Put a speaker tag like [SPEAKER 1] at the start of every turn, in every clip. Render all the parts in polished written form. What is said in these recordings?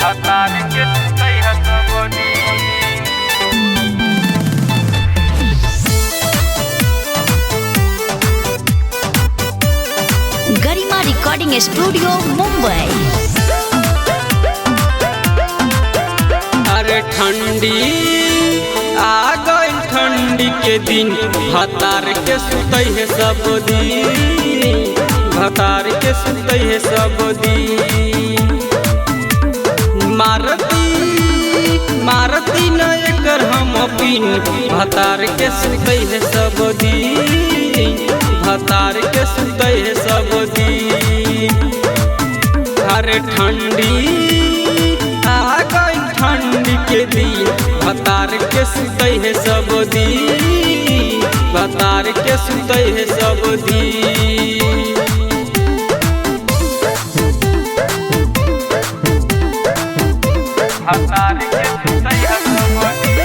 [SPEAKER 1] भतार के सुतई ह सबोदी।
[SPEAKER 2] गरिमा रिकॉर्डिंग स्टूडियो मुंबई।
[SPEAKER 3] अरे ठंडी आ गई ठंडी के दिन भतार के सुतई है सब दिन, भतार के सुतई है सब दिन। मारती न एकर हम पिन भतार के सुतई है सब दिन, भतार के सुतई है सब दिन। अरे ठंडी आ गई ठंडी के दिन भतार के सुतई है सब दिन, भतार के सुतई है सब दिन।
[SPEAKER 1] भतार के सुतई ह सबोदी।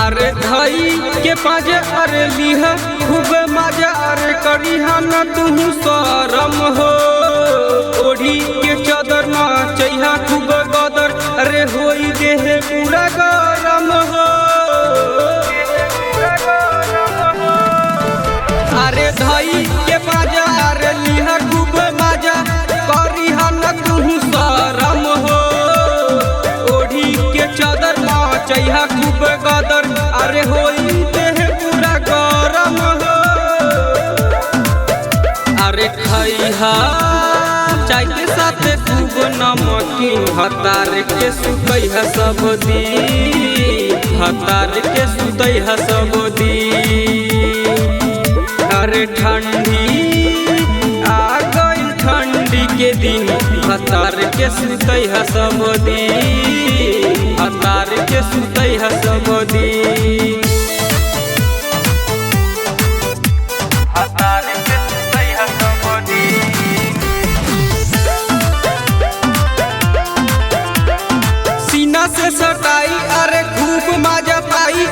[SPEAKER 3] अरे धई के पाजे अरे लिह खूब मजा अरे करिहा न तू शरम हो। ओढ़ी के चादर न चैहा खूब गदर अरे होई देह पूरा गरम हो। अरे धई के पाजा अरे लिह खूब मजा करिहा न तू शरम हो। ओढ़ी के चादर न चैहा खूब गदर अरे होई देह पूरा गरम हो। अरे खैहा चाय के साथ खूब नमकीन भतार के सुतई है सब दिन, भतार के सुतई है सब दिन। अरे ठंडी आ गई ठंडी के दिन भतार के सुतई है सब दिन, भतार के सुतई है सब दिन।
[SPEAKER 1] भतार के सुतई ह सबोदी।
[SPEAKER 3] सीना से सटाई अरे खूब मजा पाई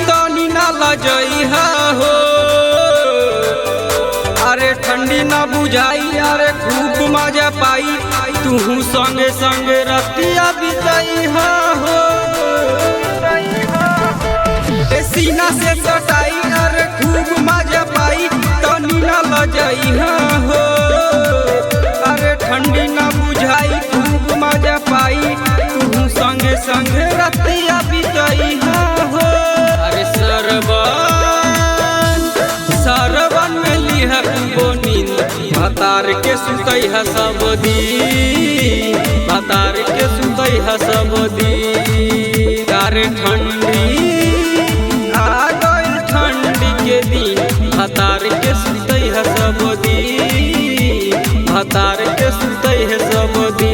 [SPEAKER 3] तनी ना लजई हो। अरे ठंडी ना बुझाई अरे खूब मजा पाई तू संगे संगे रतिया बितई हो। सीना से सटाई अरे खूब मजा पाई तनी ना लजई हो। अरे ठंडी ना बुझाई खूब मजा पाई तू संगे संगे रतिया बितई हो। अरे सरवन में लिह खूब नींद भतार के सुतई है सब दिन, भतार के सुतई है सब दिन। अरे ठंडी आ गई ठंडी के दिन भतार के सुतई है सब दिन, भतार के सुतई है सब दिन।